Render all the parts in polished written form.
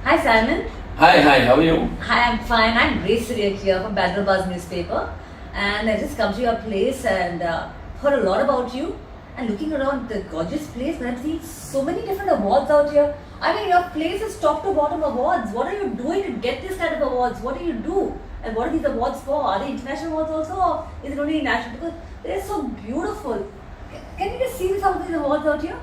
Hi Simon. Hi, how are you? Hi, I'm fine. I'm Grace Siriak here from Bandra newspaper, and I just come to your place and heard a lot about you. And looking around the gorgeous place, and I'm seeing so many different awards out here. I mean, your place is top to bottom awards. What are you doing to get this kind of awards? What do you do? And what are these awards for? Are they international awards also, or is it only national? Because they're so beautiful. Can you just see some of these awards out here?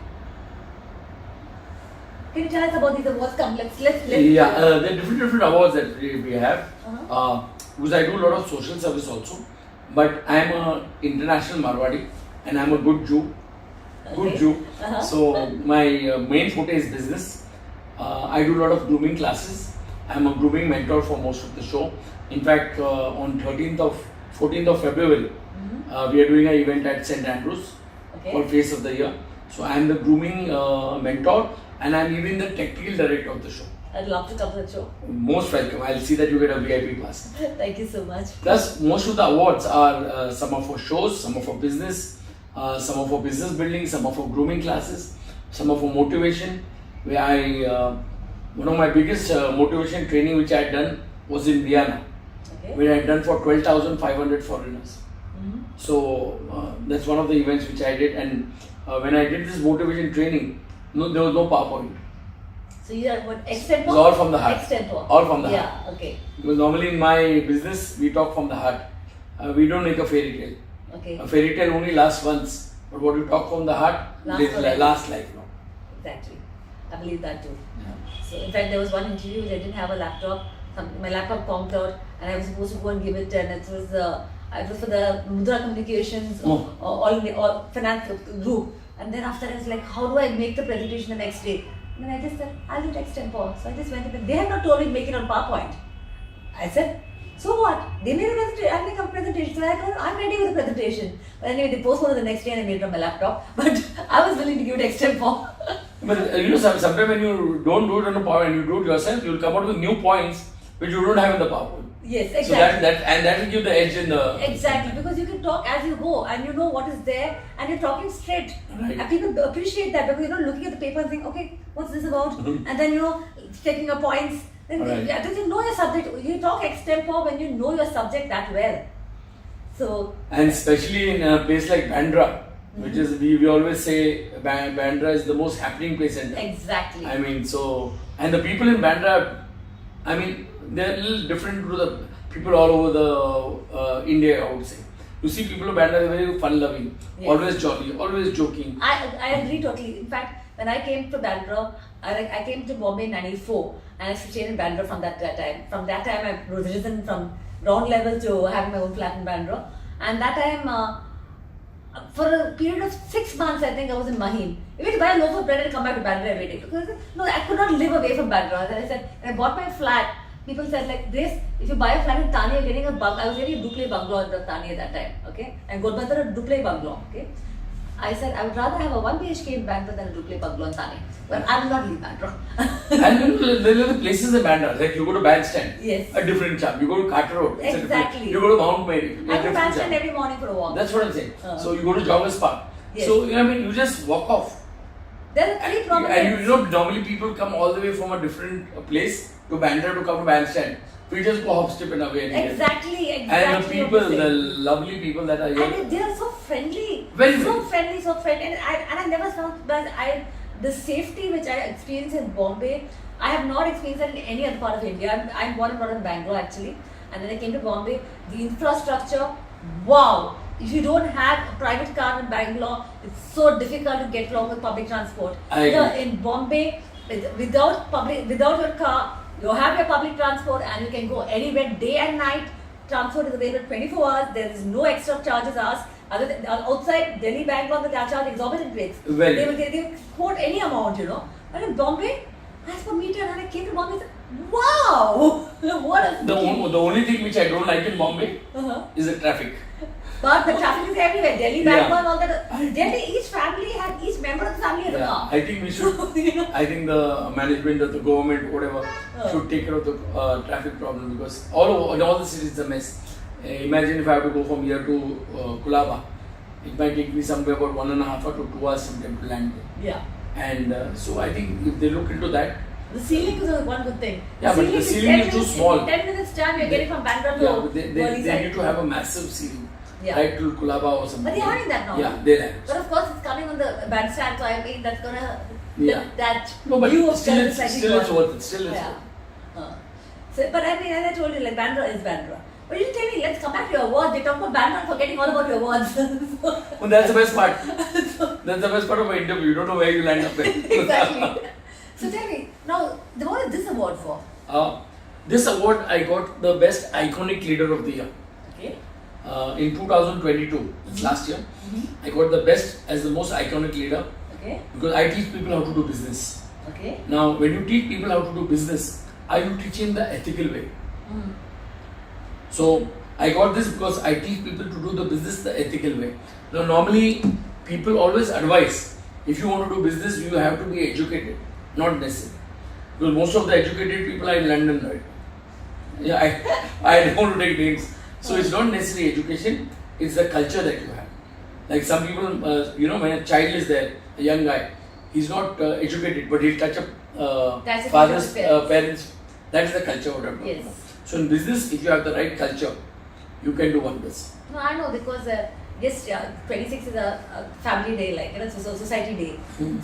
Can you tell us about these awards? Come, let's. Yeah, there are different awards that we have. Uh-huh. Because I do a lot of social service also. But I am a international Marwadi and I am a good Jew. Good Okay. Jew. Uh-huh. So my main forte is business. I do a lot of grooming classes. I am a grooming mentor for most of the show. In fact, on 14th of February, we are doing an event at St. Andrews called Face of the Year. So I am the grooming mentor and I am even the technical director of the show. I'd love to come to the show. Most welcome. I'll see that you get a VIP pass. Thank you so much. Plus, most of the awards are some are for shows, some are for business, some are for business building, some are for grooming classes, some are for motivation. Where one of my biggest motivation training which I had done was in Vienna, Okay. where I had done for 12,500 foreigners. So that's one of the events which I did. And when I did this motivation training, there was no PowerPoint. So you are what extempo? It was all from the heart. Extempo. All from the heart. Yeah. Okay. Because normally in my business, we talk from the heart. We don't make a fairy tale. Okay. A fairy tale only lasts once, but what you talk from the heart lasts lifelong. Exactly. I believe that too. Yeah. So in fact, there was one interview which I didn't have a laptop. My laptop conked out, and I was supposed to go and give it, and it was for the Mudra Communications or finance group. And then after I was like, how do I make the presentation the next day? And then I just said, I'll do it extempo. So I just went in. They have not told me to make it on PowerPoint. I said, so what? They made a presentation. I'll make a presentation. So I told them, I'm ready with the presentation. But anyway, they postponed it the next day and I made it on my laptop. But I was willing to give it extempo. But sometimes when you don't do it on a PowerPoint and you do it yourself, you will come out with new points which you don't have in the PowerPoint. Yes, So exactly. that will give the edge in the. Exactly, because you can talk as you go and you know what is there and you're talking straight. Right. And people appreciate that because you're not looking at the paper and saying, okay, what's this about? And then taking your points. Then Right. because you know your subject. You talk extempo when you know your subject that well. So, And especially in a place like Bandra, which is, we always say Bandra is the most happening place in town. exactly. I mean, and the people in Bandra, I mean, they're a little different to the people all over the India, I would say. You see people in Bandra, they're very fun-loving, Yes. always jolly, always joking. I agree totally. In fact, when I came to Bandra, I came to Bombay in '94 and I stayed in Bandra from that time. From that time, I was risen from ground level to having my own flat in Bandra. And that time, for a period of 6 months, I think I was in Mahim. If I buy a loaf of bread and come back to Bandra every day. Because I could not live away from Bandra. As I said, when I bought my flat, people said like this, if you buy a flat in Thane, you're getting I was getting a duplex bungalow in Thane at that time, okay? And Godbandar a duplex bungalow, okay? I said I would rather have a 1 BHK in Bandra than a duplex bungalow in Thane. But I will not leave Bandra. And there are the places in Bandra, like you go to Bandstand, Yes. a different charm. You go to Carter Road, it's a different. Exactly. You go to Mount Mary, I it's a go to different Bandstand charm. every morning for a walk. That's what I'm saying. Uh. So you go to Joggers Park. Yes. So you just walk off. There are three prominent. And normally people come all the way from a different place to Bandra to come to Bandstand. We just go hop, skip and away. Exactly. And the what people, you're the saying. lovely people that are here. And they are so friendly. Very so friendly. friendly. And I never found that the safety which I experienced in Bombay, I have not experienced that in any other part of India. I'm born and brought in Bangalore actually. And then I came to Bombay. The infrastructure, wow. If you don't have a private car in Bangalore, it's so difficult to get along with public transport. I agree. In Bombay, without your car, you have your public transport and you can go anywhere day and night. Transport is available 24 hours. There is no extra charges asked. Other than outside Delhi, Bangalore, they charge exorbitant rates. Very. They will quote any amount, But in Bombay, as per meter, and I came to Bombay, I said, wow, what a The only thing which I don't like in Bombay is the traffic. But the traffic is everywhere. Delhi, Yeah. Bangalore, and all that. Delhi, each member of the family has a car. I think we should. I think the management of the government, whatever, should take care of the traffic problem because in all the cities it's a mess. Imagine if I have to go from here to Kulaba, it might take me somewhere about 1.5 or to 2 hours to land there. Yeah. And so I think if they look into that, The ceiling is one good thing. Yeah, but the ceiling is too small. 10 minutes time you're getting from Bandra to Yeah, but they Burley need to have a massive ceiling. Yeah. Right to Kulaba or something. But they're having that now. Yeah, they're having. But of course it's coming on the bandstand, so I mean that's gonna Yeah. that No, but view of still Bandra it's, slightly still it's gone. worth it. Still it's Yeah. worth it. So, but I mean, as I told you, like Bandra is Bandra. But you tell me, let's come back to your awards. They talk about Bandra and forgetting all about your awards. Well, that's the best part. That's the best part of my interview. You don't know where you'll end up with. Exactly. So tell me, now, what is this award for? This award I got the best iconic leader of the year. Okay. In 2022, it's last year, I got the best as the most iconic leader Okay. because I teach people how to do business. Okay. Now, when you teach people how to do business, are you teaching the ethical way? So, I got this because I teach people to do the business the ethical way. Now, normally, people always advise if you want to do business, you have to be educated, not necessarily. Because most of the educated people are in London, right? Yeah, I don't want to take names. So, it's not necessarily education, it's the culture that you have. Like some people, when a child is there, a young guy, he's not educated, but he'll touch up That's the father's culture of parents. That's the culture what I'm talking Yes. about. So in business, if you have the right culture, you can do wonders. No, I know because yes, 26 is a family day, like it's a society day.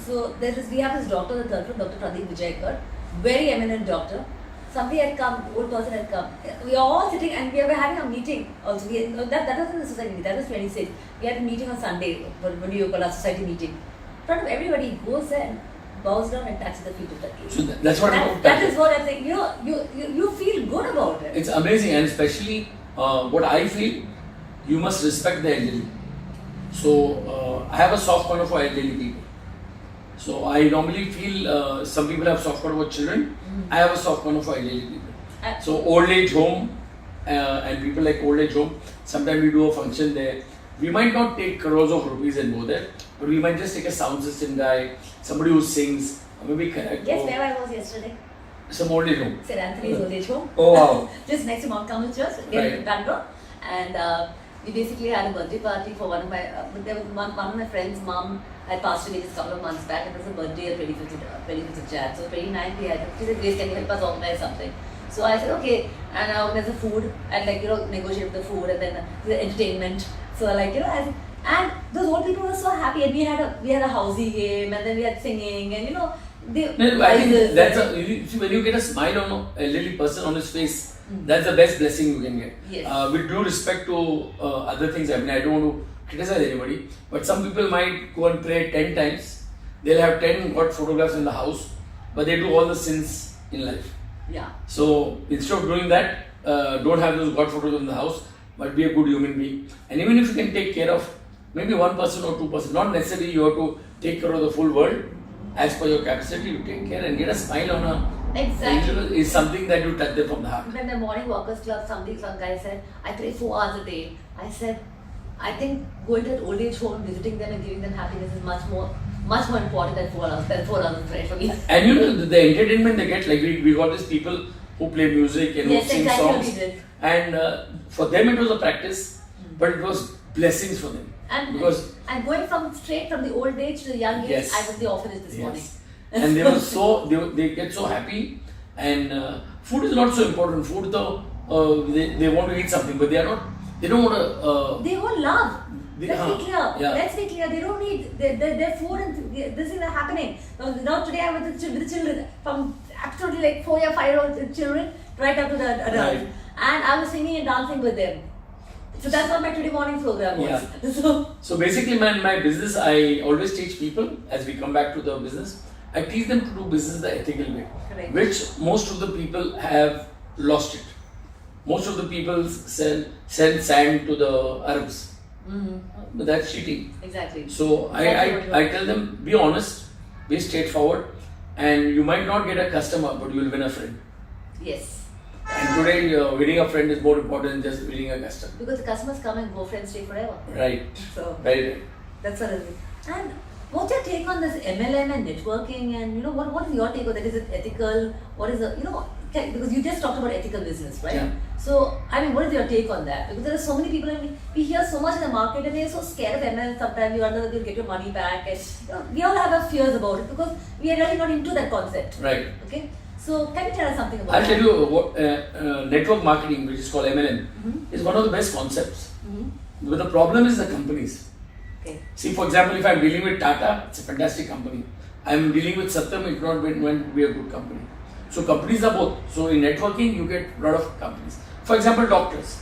So we have this doctor, the third floor, Dr. Pradeep Vijayakar, very eminent doctor. Somebody had come, old person had come. We are all sitting and we were having a meeting also. That wasn't the society meeting, that was 26. We had a meeting on Sunday, when you call our society meeting. In front of everybody, he goes there and bows down and touches the feet of the king. So that's what I'm That is what I'm saying. You feel good about it. It's amazing, and especially what I feel, you must respect the elderly. So I have a soft corner for elderly people. So I normally feel some people have soft corner for children. I have a soft corner for elderly people. So old age home and people like old age home. Sometimes we do a function there. We might not take crores of rupees and go there, but we might just take a sound system guy, somebody who sings, or maybe connect. Guess where I was yesterday? Some old age home. St. Anthony's Old Age Home. Oh wow. Just next to Mount Carmel Church, in Bandra. And we basically had a birthday party for one of my, there was one of my friend's mom had passed away just a couple of months back, and it was a birthday on 25th of Jan. So 29th we had, she said, Grace, can you help us organize something? So I said, okay, and I organized the food, and negotiate the food, and then the entertainment. So and those old people were so happy, and we had a housey game, and then we had singing, and No, I think that's when you get a smile on an elderly person on his face, that's the best blessing you can get. Yes. With due respect to other things, I mean, I don't want to criticize anybody, but some people might go and pray 10 times. They'll have 10 God photographs in the house, but they do all the sins in life. Yeah. So instead of doing that, don't have those God photos in the house, but be a good human being. And even if you can take care of maybe 1% or 2%, not necessarily you have to take care of the full world. As per your capacity, you take care and get a smile on a Exactly. is something that you touch them from the heart. When the morning walkers club, some guy said, I pray 4 hours a day. I said, I think going to an old age home, visiting them and giving them happiness is much more important than 4 hours. Than 4 hours of prayer for me. And the entertainment they get, like we got these people who play music and who sing songs. And for them it was a practice, but it was blessings for them. And going straight from the old age to the young age, Yes. I was the orphanage this morning. And they were they get so happy, and food is not so important. Food though, they want to eat something, but they don't want to. They won't love. Let's be clear. Yeah. Let's be clear. They don't need their food and this is happening. Now today I was with the children from absolutely like 4 or 5 year old children right up to the adults, Right. and I was singing and dancing with them. So that's what my today morning program was. Yeah. So basically, my business, I always teach people as we come back to the business. I teach them to do business the ethical way, Correct. which most of the people have lost it. Most of the people sell sand to the Arabs. But that's cheating. Exactly. So I tell them, be honest, be straightforward, and you might not get a customer, but you will win a friend. Yes. And today, winning a friend is more important than just winning a customer. Because the customers come and go, friends stay forever. Right. So Very right. that's what it is. And What's your take on this MLM and networking, and what is your take on that? Is it ethical? What is the because you just talked about ethical business, right? Yeah. So I mean, what is your take on that? Because there are so many people, and we hear so much in the market, and we are so scared of MLM. Sometimes you wonder whether you'll get your money back, and we all have our fears about it because we are really not into that concept. Right. Okay. So can you tell us something about I'll that? tell you what network marketing, which is called MLM, is one of the best concepts. But the problem is the companies. Okay. See, for example, if I'm dealing with Tata, it's a fantastic company. I'm dealing with Satyam, it not going to be a good company. So companies are both. So in networking, you get a lot of companies. For example, doctors.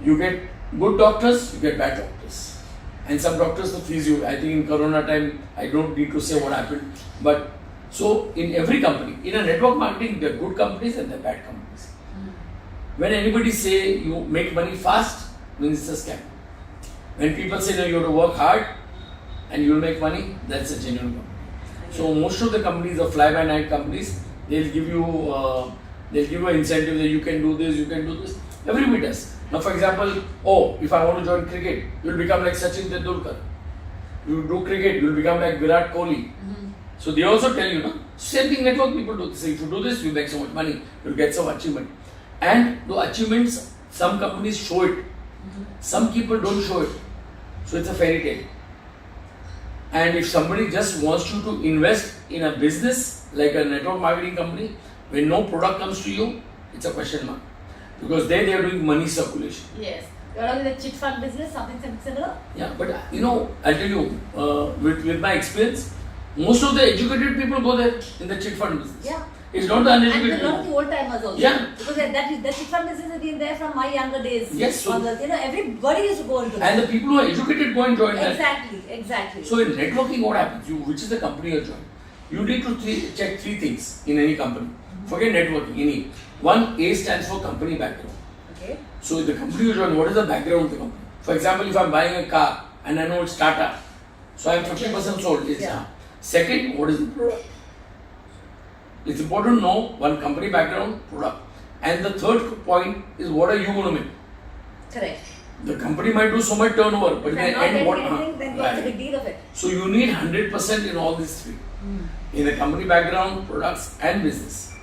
You get good doctors, you get bad doctors. And some doctors will freeze you. I think in Corona time, I don't need to say what happened. But so in every company, in a network marketing, there are good companies and there are bad companies. When anybody say you make money fast, means it's a scam. When people say that you have to work hard and you will make money, that's a genuine company. So most of the companies are fly-by-night companies. They'll give you an incentive that you can do this, you can do this. Everybody does. Now, for example, if I want to join cricket, you'll become like Sachin Tendulkar. You do cricket, you'll become like Virat Kohli. So they also tell you, same thing network people do. Say if you do this, you make so much money, you'll get some achievement. And the achievements, some companies show it. Some people don't show it. So it's a fairy tale. And if somebody just wants you to invest in a business like a network marketing company, when no product comes to you, it's a question mark. Because they are doing money circulation. Yes. You're in the chit fund business, something similar? Yeah, but I'll tell you, with my experience, most of the educated people go there in the chit fund business. Yeah. It's not the uneducated And a lot of people. the old timers also. Yeah. Because that chit fund business has been there from my younger days. Yes, so- everybody used to go into that. And the people who are educated go and join that. Exactly. So in networking, what happens? Which is the company you join? You need to check three things in any company. Forget networking, any. One, A stands for company background. Okay. So the company you join, what is the background of the company? For example, if I'm buying a car and I know it's Tata, so I'm 50% sold. Yeah. Second, what is the product? It's important to know one company background, product. And the third point is what are you going to make? Correct. The company might do so much turnover, but in the end, what? Then what's the big deal of it? So you need 100% in all these three. In the company background, products and business.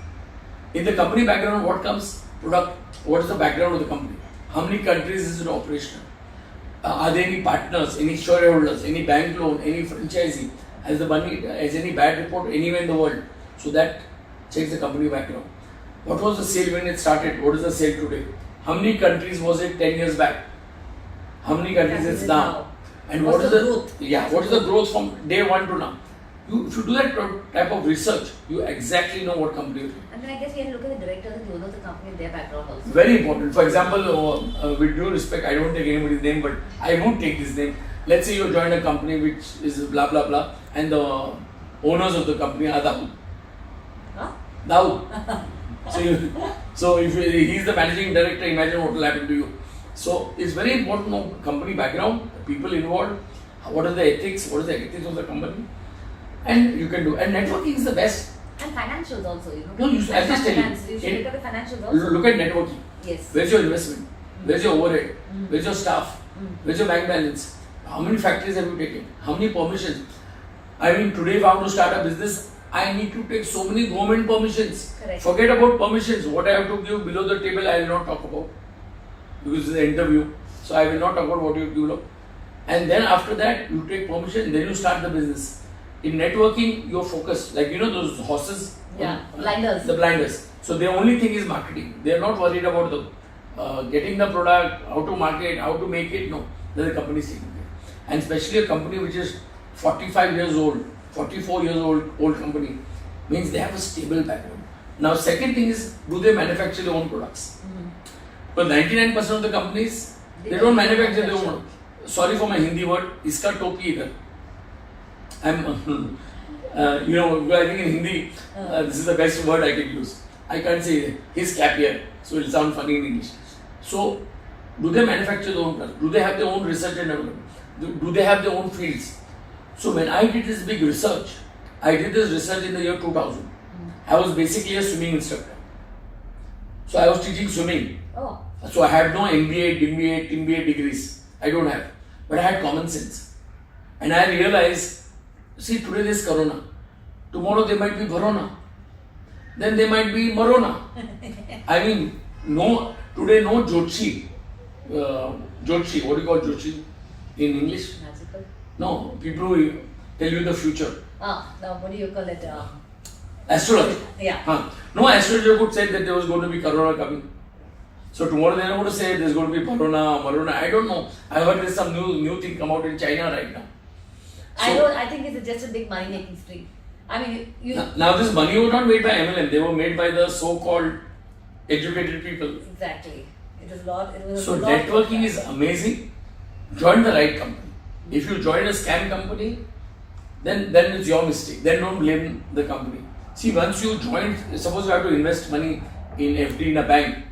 In the company background, what comes? Product. What is the background of the company? How many countries is it operational? Are there any partners, any shareholders, any bank loan, any franchisee? Has any bad report anywhere in the world? So that checks the company background. What was the sale when it started? What is the sale today? How many countries was it 10 years back? How many countries it's now? And what is the growth? Yeah, what is the growth from day one to now? If you do that type of research, you exactly know what company you're in. And then I guess we have to look at the directors and the owners of the company and their background also. Very important. For example, with due respect, I don't take anybody's name, but I won't take this name. Let's say you join a company which is blah blah blah, and the owners of the company are Daud. Huh? Daud. So if he's the managing director, imagine what will happen to you. So it's very important to know company background, the people involved, what are the ethics, what is the ethics of the company, and you can do. And networking is the best. And financials also, No, I'll just tell you. You should look at the financials also. Look at networking. Yes. Where's your investment? Where's your overhead? Where's your staff? Where's your bank balance? How many factories have you taken? How many permissions? I mean, today if I want to start a business, I need to take so many government permissions. Correct. Forget about permissions. What I have to give below the table, I will not talk about. Because it's an interview. So I will not talk about what you develop. And then after that, you take permission, then you start the business. In networking, you're focused. Like, those horses? Yeah, blinders. The blinders. So their only thing is marketing. They are not worried about the getting the product, how to market, how to make it. No, that's the company's taking care. And especially a company which is 45 years old, 44 years old company, means they have a stable background. Now, second thing is, do they manufacture their own products? But 99% of the companies, they don't manufacture their own. Sorry for my Hindi word, iska topi either. I think in Hindi, this is the best word I can use. I can't say his cap here, so it will sound funny in English. So, do they manufacture their own products? Do they have their own research and development? Do they have their own fields? So, when I did this big research, I did this research in the year 2000. I was basically a swimming instructor. So, I was teaching swimming. Oh. So, I had no MBA, DMBA, TMBA degrees. I don't have. But I had common sense. And I realized, see, today there's Corona. Tomorrow there might be Verona. Then there might be Marona. I mean, today no Jotshi. Jotshi, what do you call Jotshi in English? Magical. No, people who tell you the future. Now what do you call it? Astrology. Yeah. No astrologer could say that there was going to be Corona coming. So tomorrow they are going to say there's going to be Verona, Marona. I don't know. I heard there's some new thing come out in China right now. I think it's just a big money making spree. I mean, now this money was not made by MLM. They were made by the so-called educated people. Exactly. It was a lot. So networking is amazing. Join the right company. If you join a scam company, then it's your mistake. Then don't blame the company. See, once you join, suppose you have to invest money in FD in a bank.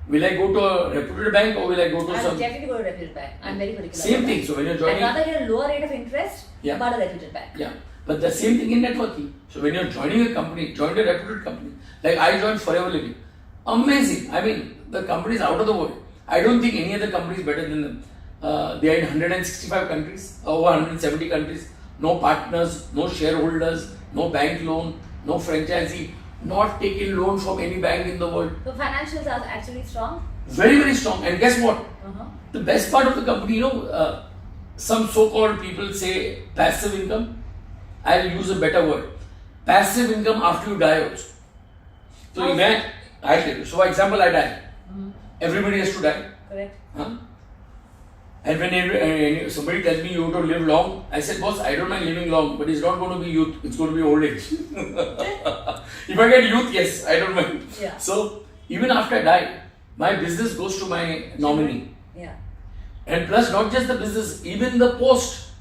Will I go to a reputed bank or will I go to I will definitely go to a reputed bank. I'm very particular. Same thing. So when you're joining, I'd rather get a lower rate of interest but a reputed bank. Yeah. But the same thing in networking. So when you're joining a company, join a reputed company. Like I joined Forever Living. Amazing. I mean, the company is out of the world. I don't think any other company is better than them. They are in 165 countries, over 170 countries. No partners, no shareholders, no bank loan, no franchisee, not taking loan from any bank in the world. The financials are actually strong? Very, very strong. And guess what? The best part of the company, some so-called people say passive income. I'll use a better word. Passive income after you die also. So imagine, I'll tell you. So for example, I die. Everybody has to die. Correct. And when somebody tells me you have to live long, I said, boss, I don't mind living long, but it's not going to be youth, it's going to be old age. If I get youth, yes, I don't mind. Yeah. So even after I die, my business goes to my nominee. Yeah. And plus, not just the business, even the post.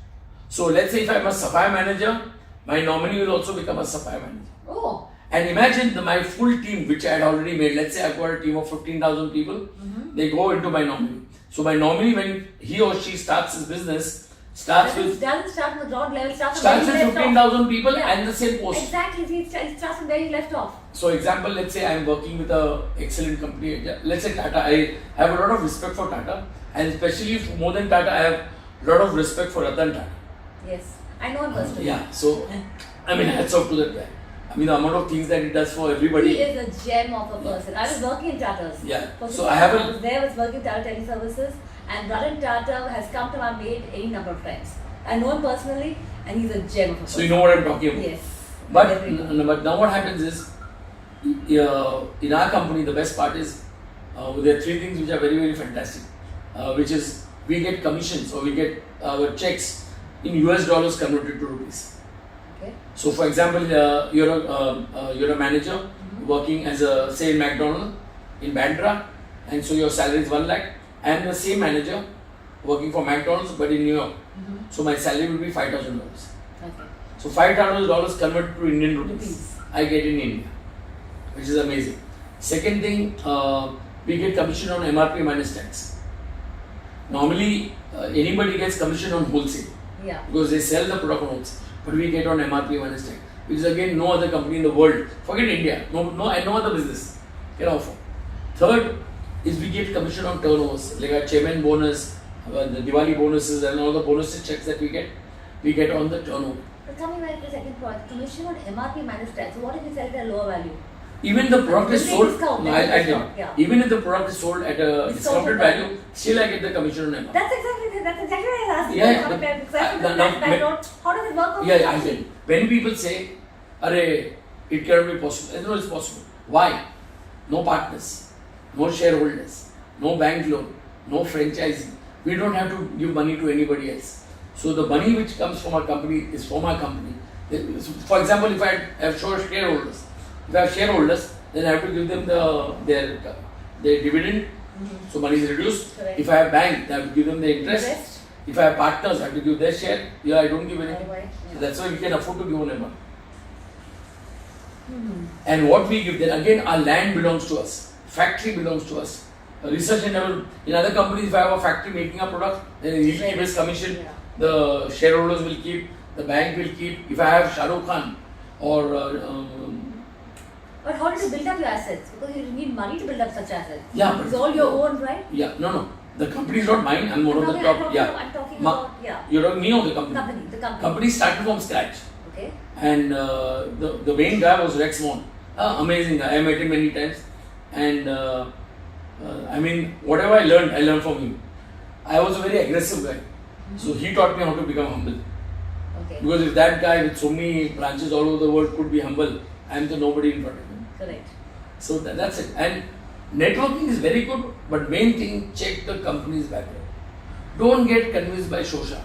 So let's say if I'm a Sapphire manager, my nominee will also become a Sapphire manager. Oh. And imagine my full team, which I had already made. Let's say I've got a team of 15,000 people. They go into my nominee. So my nominee, when he or she starts his business, doesn't start from the ground level, starts with 15,000 people and the same post. Exactly, it starts from where you left off. So example, let's say I am working with an excellent company. Let's say Tata. I have a lot of respect for Tata, and especially more than Tata, I have a lot of respect for Ratan Tata. Yes, I know him personally. Yeah, so I mean, hats off to that guy. I mean, the amount of things that he does for everybody. He is a gem of a person. I was working in Tata's. Yeah. So I was working in Tata Teleservices, and Ratan Tata has come to my maid any number of times. I know him personally, and he's a gem of a person. So you know what I'm talking about. Yes. But now what happens is, in our company, the best part is there are three things which are very, very fantastic. Which is we get commissions or we get our checks in US dollars converted to rupees. Okay. So for example, you're a manager working as a, say, in McDonald's in Bandra, and so your salary is 1 lakh. I am the same manager working for McDonald's but in New York. So my salary will be $5,000. Okay. So $5,000 converted to Indian rupees I get in India, which is amazing. Second thing, we get commission on MRP minus tax. Normally, anybody gets commission on wholesale because they sell the product on wholesale, but we get on MRP minus tax, which is again no other company in the world. Forget India, no other business can offer. Third is we get commission on turnovers, like our chairman bonus, the Diwali bonuses, and all the bonus checks that we get on the turnover. But tell me where the second point, commission on MRP minus tax. So what if you sell it at a lower value? Even the product is sold. Discount. Even if the product is sold at a discounted value, still I get the commission on MRP. That's exactly what I asked. How does it work? Yeah, I get. When people say, "Arey, it cannot be possible," I know it's possible. Why? No partners, no shareholders, no bank loan, no franchising. We don't have to give money to anybody else. So the money which comes from our company is from our company. For example, if I have shareholders, then I have to give them their dividend. So money is reduced. Correct. If I have bank, I have to give them the interest. If I have partners, I have to give their share. Yeah, I don't give anything. So that's why we can afford to give only money. And what we give, then again, our land belongs to us. Factory belongs to us. Research and development. In other companies, if I have a factory making a product, then he'll keep his commission. Yeah. The shareholders will keep. The bank will keep. If I have Shah Rukh Khan or but how did you build up your assets? Because you need money to build up such assets. Yeah, It's all your own, right? Yeah, no. The company is not mine. I'm one of the top. I'm talking about, yeah. You're talking me or the company? The company. Company started from scratch. Okay. And the main guy was Rex Mon. Amazing guy. I met him many times. And I mean, whatever I learned from him. I was a very aggressive guy. So he taught me how to become humble. Okay. Because if that guy with so many branches all over the world could be humble, I am the nobody in front of him. Correct. So that's it. And networking is very good, but main thing, check the company's background. Don't get convinced by Shosha.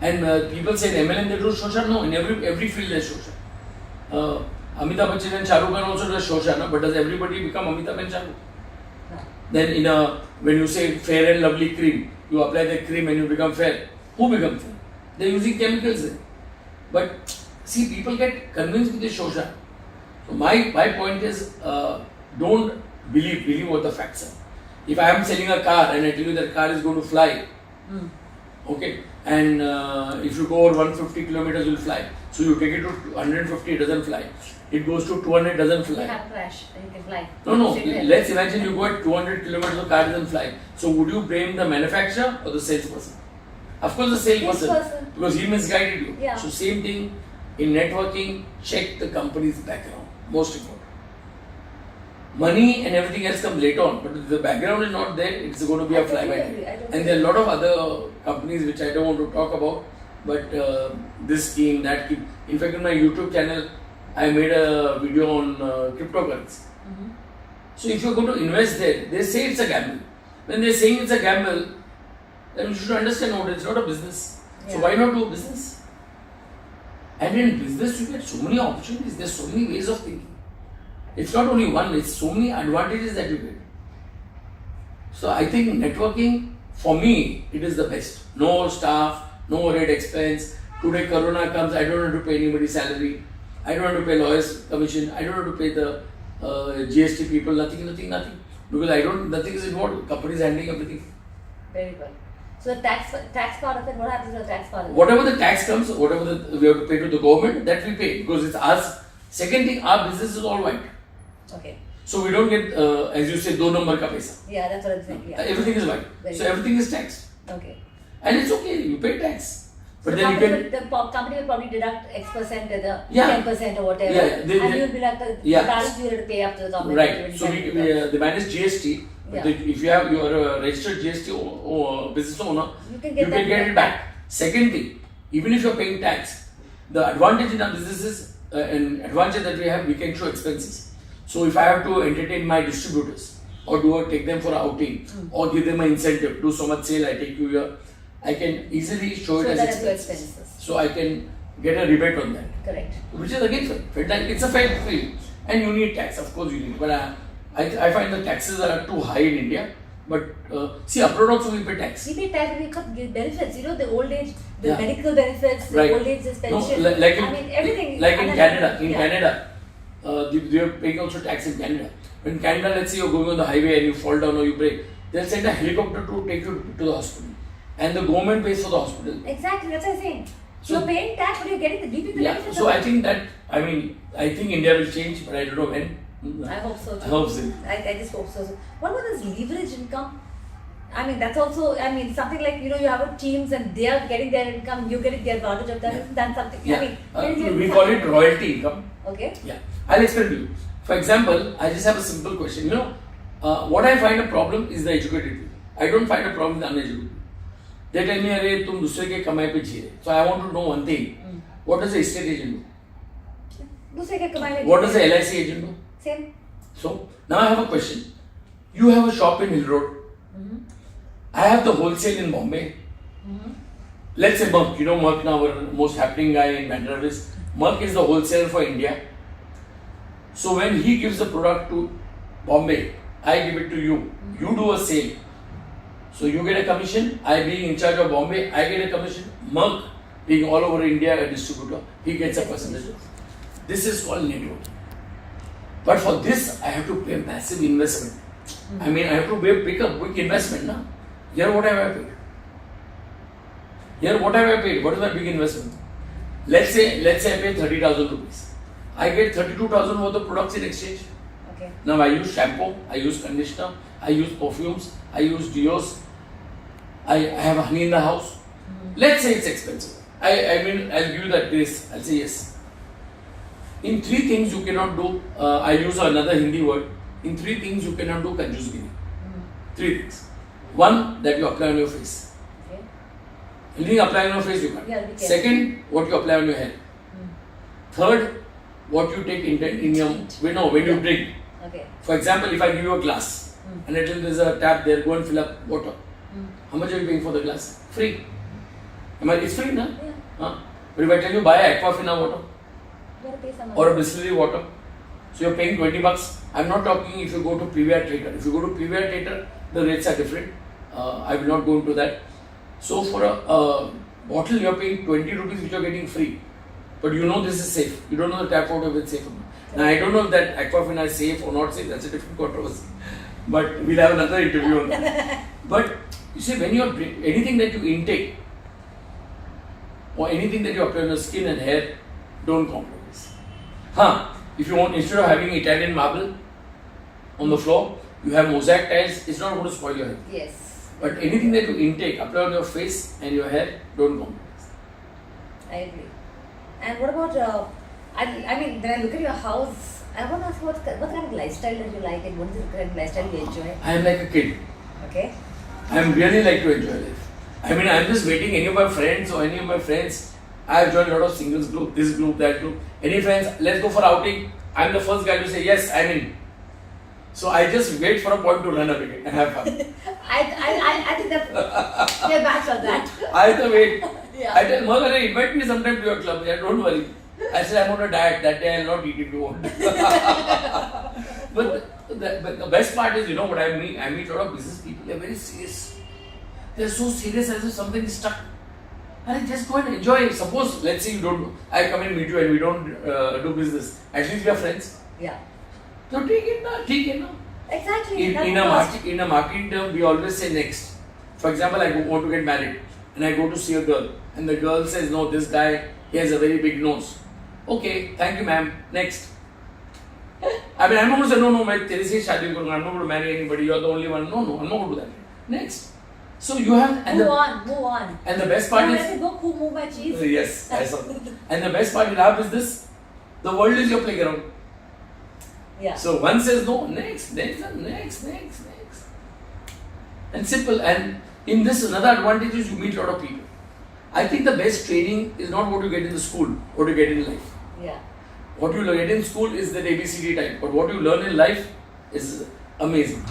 And people say in MLM they do Shosha. No, in every field there's Shosha. Amitabh Bachchan and Shah Rukh Khan also does Shosha, no? But does everybody become Amitabh and Shah Rukh? No. Then when you say fair and lovely cream, you apply the cream and you become fair. Who becomes fair? They're using chemicals there. But see, people get convinced with the Shosha. So my point is, don't believe what the facts are. If I am selling a car and I tell you that car is going to fly, okay, and if you go over 150 kilometers, you'll fly. So you take it to 150, it doesn't fly. It goes to 200, doesn't fly. You have a crash and you can fly. No. Let's imagine you go at 200 kilometers, the car doesn't fly. So would you blame the manufacturer or the salesperson? Of course, the salesperson, because he misguided you. Yeah. So same thing in networking. Check the company's background. Most important. Money and everything else comes later on, but if the background is not there, it's going to be a fly-by-night. And there are a lot of other companies which I don't want to talk about, but this scheme, that scheme. In fact, on my YouTube channel, I made a video on cryptocurrency. So if you're going to invest there, they say it's a gamble. When they're saying it's a gamble, then you should understand what it's not a business. Yeah. So why not do business? And in business, you get so many opportunities. There's so many ways of thinking. It's not only one, it's so many advantages that you get. So I think networking, for me, it is the best. No staff, no overhead expense. Today Corona comes, I don't have to pay anybody's salary. I don't have to pay lawyers' commission. I don't have to pay the GST people, nothing. Because nothing is involved. Company is handling everything. Very good. So the tax part of it, what happens to the tax part of it? Whatever the tax comes, whatever we have to pay to the government, that we pay because it's us. Second thing, our business is all white. Okay. So we don't get, as you say, do number ka paisa. Yeah, that's what I'm saying. Yeah. Everything is white. So everything is taxed. Okay. And it's okay, you pay tax. But So then you can. the company will probably deduct X% or the Yeah. 10% or whatever. Yeah, And you'll be like the balance you have to pay up to the government. Right. So they manage GST. But Yeah. if you have your registered GST or business owner, You can get get it back. Second thing, even if you're paying tax, the advantage in our business is an advantage that we have, we can show expenses. So if I have to entertain my distributors or take them for an outing or give them an incentive, do so much sale, I take you here, I can easily show it as expenses. So I can get a rebate on that. Correct. Which is again fair. It's a fair field. And you need tax, of course you need. But I find the taxes are too high in India. But see, abroad also we pay tax. We pay tax, we get benefits, the old age, the Yeah. medical benefits, the Right. old age pension. No, like everything. Like in Canada. In Yeah. Canada, they are paying also tax in Canada. In Canada, let's say you're going on the highway and you fall down or you break, they'll send a helicopter to take you to the hospital. And the government pays for the hospital. Exactly, that's what I'm saying. So- You're paying tax, but you're getting the reaping the Yeah, benefits. so of I it. think India will change, but I don't know when. I hope so too. I hope so. I just hope so. What about this leverage income? That's also, something like, you have a teams and they are getting their income, you're getting the advantage of that. Yeah. Isn't that something? Yeah. We call it royalty income. Okay. Yeah. I'll explain to you. For example, I just have a simple question. What I find a problem is the educated people. I don't find a problem with the uneducated people. They tell me, "Arey, tum dusre ke kamai pe ji rahe." So I want to know one thing. What does the estate agent do? दूसरे के कमाई में What does the LIC agent do? Same. So now I have a question. You have a shop in Hill Road. I have the wholesale in Bombay. Let's say Merck. Merck now, our most happening guy in Bandra is Merck is the wholesaler for India. So when he gives the product to Bombay, I give it to you. You do a sale. So you get a commission. I being in charge of Bombay, I get a commission. Merck being all over India a distributor, he gets a percentage. This is called networking. But for this, I have to pay a massive investment. I have to pick a big investment now. Here, what have I paid? What is my big investment? Let's say I pay 30,000 rupees. I get 32,000 worth of products in exchange. Okay. Now I use shampoo, I use conditioner, I use perfumes, I use deos, I have honey in the house. Let's say it's expensive. I mean, I'll give you that grace. I'll say yes. In three things you cannot do, I use another Hindi word. In three things you cannot do kanjusgiri. Three things. One, that you apply on your face. Okay. Anything apply on your face you can't. Yeah, be careful. Second, what you apply on your hair. Third, what you take in your when you drink. Okay. For example, if I give you a glass and there's a tap there, go and fill up water. How much are you paying for the glass? Free. It's free, na? Yeah. Huh? But if I tell you buy Aquafina water You gotta pay some or a money. Bisleri water, so you're paying 20 bucks. I'm not talking if you go to PVR theatre. If you go to PVR theatre, the rates are different. I will not go into that. So for a bottle, you're paying 20 rupees, which you're getting free. But you know this is safe. You don't know the tap water is safe or not. Now I don't know if that Aquafina is safe or not safe. That's a different controversy. But we'll have another interview on that. But you see, when you're anything that you intake or anything that you apply on your skin and hair, don't compromise. If you want, instead of having Italian marble on the floor, you have mosaic tiles. It's not going to spoil your health. Yes. But anything that you intake, apply on your face and your hair, don't compromise. I agree. And what about, I mean, when I look at your house, I want to ask what kind of lifestyle that you like and what is the kind of lifestyle you enjoy? I am like a kid. Okay. I am really like to enjoy life. I mean, I am just waiting any of my friends or any of my friends. I have joined a lot of singles group, this group, that group. Any friends, let's go for outing. I am the first guy to say, yes, I'm in. So I just wait for a point to run away and have fun. I think that they're match on that. I have to wait. Yeah. I tell Mother, invite me sometime to your club. Yeah, don't worry. I said, I'm on a diet. That day I'll not eat if you want. but the best part is, you know what I meet? I meet a lot of business people. They're very serious. They're so serious as if something is stuck. And I just go and enjoy. Suppose, let's say you don't, I come and meet you and we don't do business. At least we are friends. Yeah. So take it now. Exactly. In a marketing term, we always say next. For example, I want to get married and I go to see a girl and the girl says, no, this guy, he has a very big nose. Okay, thank you ma'am, next. I mean, I'm not going to say, no, I'm not going to marry anybody, you're the only one. No, I'm not going to do that. Next. So you have... Move on. And the best part Let is... me go move my cheese. Yes, I saw that. And the best part in our business, the world is your playground. Yeah. So one says no, next. And simple. And in this, another advantage is you meet a lot of people. I think the best training is not what you get in the school, what you get in life. Yeah. What you get in school is the ABCD type, but what you learn in life is amazing.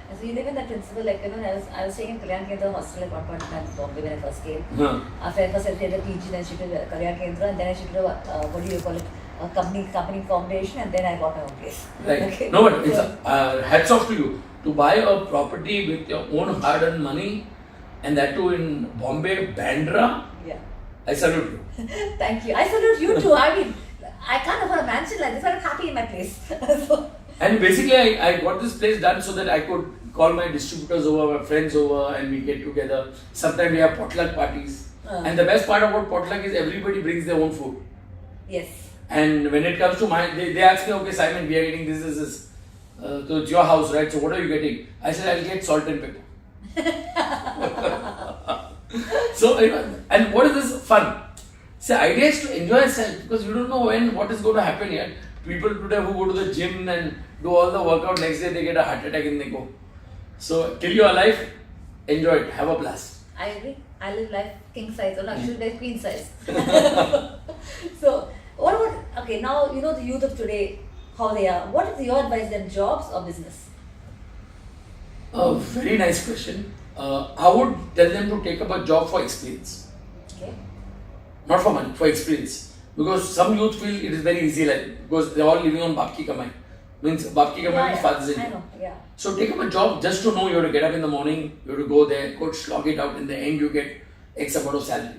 And so you live in that principle, like, I was staying in Kalyan Kendra hostel at one point in time in Bombay when I first came. After I first did a PG, then I shifted to Kalyan Kendra, and then I shifted to what do you call it? A company foundation, and then I got my own place. Right. Okay. No, but it's hats off to you. To buy a property with your own hard-earned money, and that too in Bombay, Bandra, Yeah. I salute you. Thank you. I salute you too. I mean, I can't afford a mansion like this, but I'm happy in my place. So, And basically, I got this place done so that I could call my distributors over, my friends over, and we get together. Sometimes we have potluck parties. And the best part about potluck is everybody brings their own food. yes. And when it comes to mine, they ask me, okay, Simon, we are getting this. So it's your house, right? So what are you getting? I said, I'll get salt and pepper. So, and what is this fun? The idea is to enjoy yourself because you don't know what is going to happen yet. People today who go to the gym and do all the workout, next day they get a heart attack and they go. So, till you are alive, enjoy it, have a blast. I agree. I live life king size, or actually like queen size. So, what about, okay, now you know the youth of today, how they are. What is your advice them, jobs or business? A very nice question. I would tell them to take up a job for experience. Okay. Not for money, for experience. Because some youth feel it is very easy life because they are all living on baap ki kamai. Means baap ki kamai means father's I income. know, yeah. So take up a job just to know you have to get up in the morning, you have to go there, go slog it out, in the end you get X amount of salary.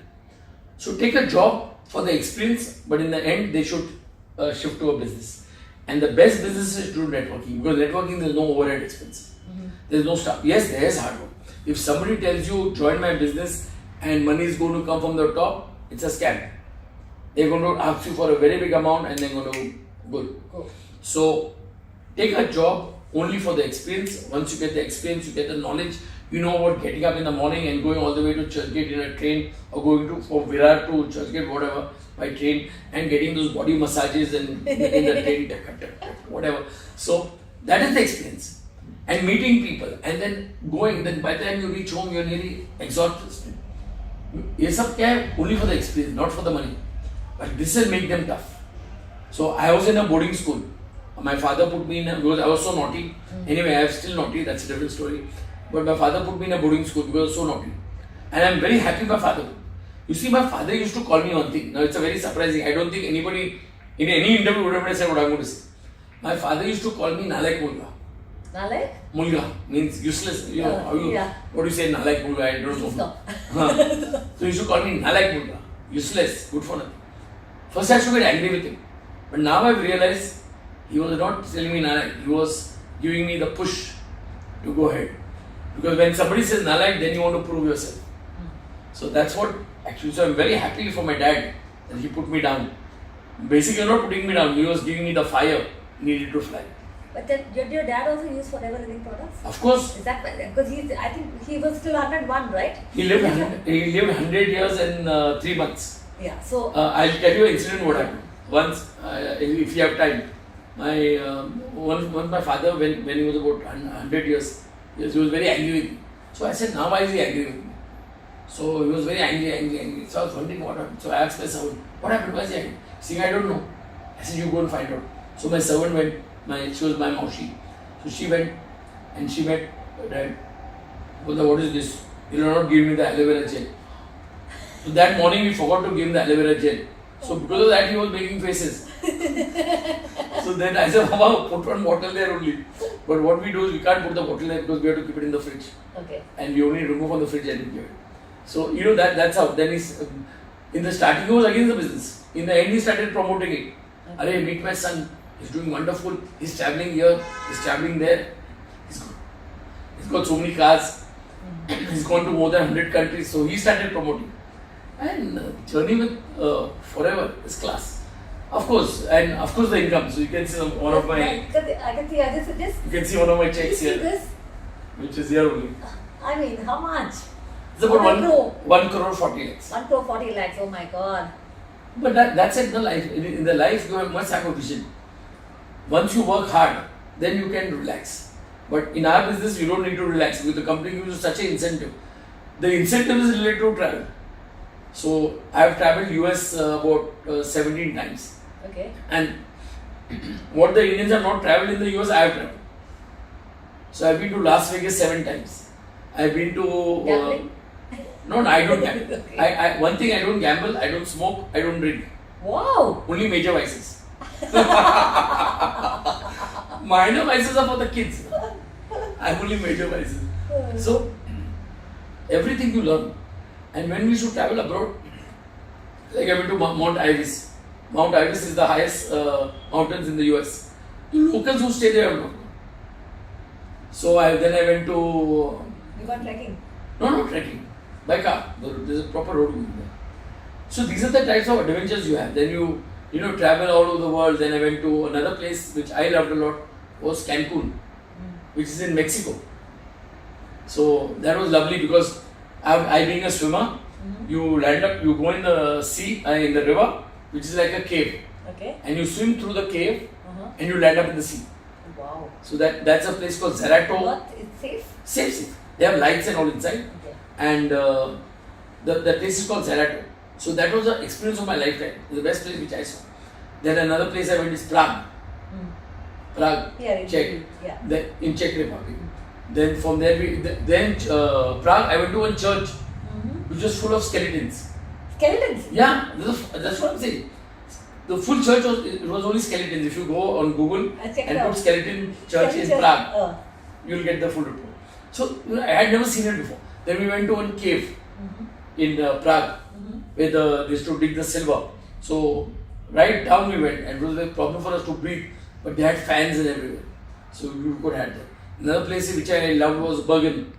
So take a job for the experience, but in the end they should shift to a business. And the best business is to do networking because networking there is no overhead expense. There is no stuff. Yes, there is hard work. If somebody tells you join my business and money is going to come from the top, it's a scam. They're going to ask you for a very big amount and they're going to go. Go. So take a job only for the experience. Once you get the experience, you get the knowledge. You know about getting up in the morning and going all the way to Churchgate in a train, or going to from Virar to Churchgate, whatever, by train, and getting those body massages and in the train, whatever. So that is the experience. And meeting people, and then going. Then by the time you reach home, you're nearly exhausted. ये सब क्या है? Only for the experience, not for the money. But this will make them tough. So I was in a boarding school. My father put me in because I was so naughty. Anyway, I am still naughty. That's a different story. But my father put me in a boarding school because I was so naughty. And I'm very happy my father. You see, my father used to call me one thing. Now it's a very surprising. I don't think anybody in any interview would have said what I'm going to say. My father used to call me Nalaik Mulga. Nalaik? Mulga means useless. You know, how you, yeah. What do you say Nalaik Mulga? I don't know. No. So he used to call me Nalaik Mulga. Useless, good for nothing. First I used to get angry with him. But now I've realized he was not telling me Nalaik. He was giving me the push to go ahead. Because when somebody says Nalaik, then you want to prove yourself. So that's what actually, so I'm very happy for my dad that he put me down. Basically not putting me down, he was giving me the fire needed to fly. But then, did your dad also use forever living products? Of course. Is that because I think he was still 101, right? He lived 100 years and 3 months. Yeah, so... I'll tell you an incident what happened. Once, if you have time, once my father, when he was about 100 years, he was very angry with me. So I said, now why is he angry with me? So he was very angry. So I was wondering what happened. So I asked my servant, what happened? Why is he angry? Saying, I don't know. I said, you go and find out. So my servant went, she was my maushi. So she went and she met dad. What is this? You will not give me the aloe vera gel. So that morning we forgot to give him the aloe vera gel. So because of that he was making faces. So then I said, Mama, put one bottle there only. But what we do is we can't put the bottle there because we have to keep it in the fridge. Okay. And we only remove from the fridge and give it. So you know that's how. Then he's in the starting he was against the business. In the end he started promoting it. Okay. Meet my son. He's doing wonderful. He's traveling here. He's traveling there. He's got so many cars. He's gone to more than 100 countries. So he started promoting. And journey with forever is class. Of course, and of course the income. So you can see one of my. I can see this. You can see one of my checks See here, this? which is here only. I mean, how much? It's about 1 crore 40 lakhs. 1 crore 40 lakhs. Oh my God. But that's it. In the life, in the life, you must have a vision. Once you work hard, then you can relax. But in our business, you don't need to relax because the company gives you such an incentive. The incentive is related to travel. So I have traveled US about 17 times. Okay. And what the Indians have not traveled in the US, I have traveled. So I've been to Las Vegas 7 times. I've been to. Gambling? No, I don't gamble. Okay. One thing, I don't gamble, I don't smoke, I don't drink. Wow. Only major vices. Minor vices are for the kids. I'm only major vices. So everything you learn. And when we should travel abroad, like I went to Mount Ibis. Mount Ibis is the highest mountains in the US. The locals who stay there have not. So then I went to. You got trekking? No, trekking. By car. There's a proper road going there. So these are the types of adventures you have. Then you travel all over the world. Then I went to another place which I loved a lot was Cancun, which is in Mexico. So that was lovely because I being a swimmer, you land up, you go in the sea, in the river, which is like a cave. Okay. And you swim through the cave and you land up in the sea. Wow. So that's a place called Zarato. What? It's safe? Safe. They have lights and all inside. Okay. And the place is called Zarato. So that was the experience of my lifetime. It's the best place which I saw. Then another place I went is Prague. Prague, Czech. Yeah. In Czech Republic. Then from there, Prague, I went to one church which was full of skeletons. Skeletons? Yeah, that's what I'm saying. The full church was only skeletons. If you go on Google and put skeleton church in Prague, you'll get the full report. So I had never seen it before. Then we went to one cave in Prague where they used to dig the silver. So right down we went, and it was a problem for us to breathe, but they had fans and everywhere. So you could have that. Another place which I loved was Bergen.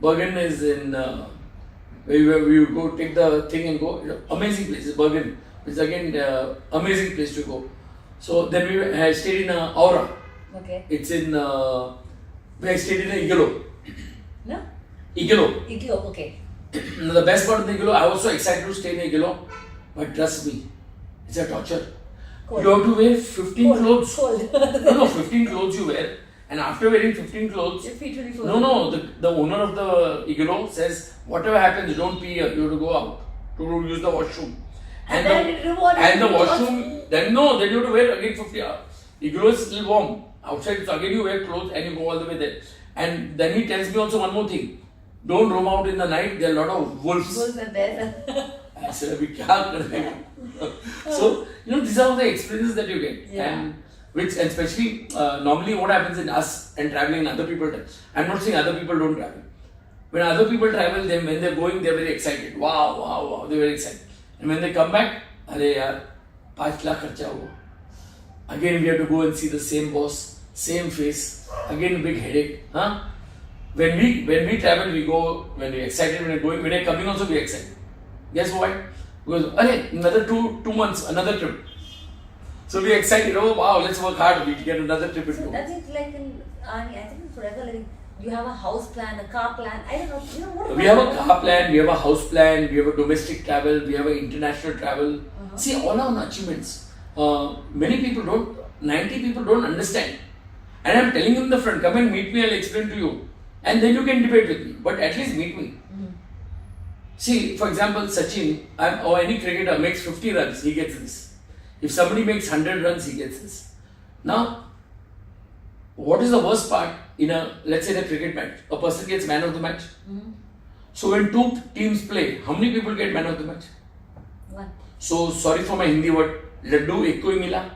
Bergen is in where you go take the thing and go. Amazing place, Bergen. It's again amazing place to go. So then I stayed in Aura. Okay. It's in, where I stayed in a igloo. No? Igloo. Igloo, okay. Now, the best part of the igloo, I was so excited to stay in a igloo, but trust me, it's a torture. Cold. You have to wear 15 Cold. clothes. Cold. No, 15 clothes you wear, and after wearing 15 clothes, Your feet will be full. no, the owner of the igloo says, whatever happens, don't pee here, you have to go out to use the washroom. And then it rewarded and the you. washroom, then no, then you have to wear again 50 hours. Igloo is still warm. Outside, so again you wear clothes and you go all the way there. And then he tells me also one more thing. Don't roam out in the night, there are a lot of wolves. Wolves are there. I said, "Abhi kya kar rahe ho?" So, these are all the experiences that you get. Yeah. And which, and especially, normally what happens in us and traveling in other people, I'm not saying other people don't travel. When other people travel, then when they're going, they're very excited. Wow, they're very excited. And when they come back, arey yaar, 5 lakh kharcha hua. Again, we have to go and see the same boss, same face, again big headache. Huh? When we travel, we go, when we're excited, when we're going, when we're coming also we're excited. Guess why? Because, another two months, another trip. So we're excited, oh wow, let's work hard, we get another trip into. So that's it, like in Army, I think forever living, you have a house plan, a car plan, I don't know, what We have a car plan, we have a house plan, we have a domestic travel, we have an international travel. See, all our achievements. Many people don't, 90 people don't understand. And I'm telling them in the front, come and meet me, I'll explain to you. And then you can debate with me, but at least meet me. See, for example, Sachin or any cricketer makes 50 runs, he gets this. If somebody makes 100 runs, he gets this. Now, what is the worst part in let's say, in a cricket match? A person gets man of the match. So when two teams play, how many people get man of the match? One. So, sorry for my Hindi word, laddu ek ko hi mila.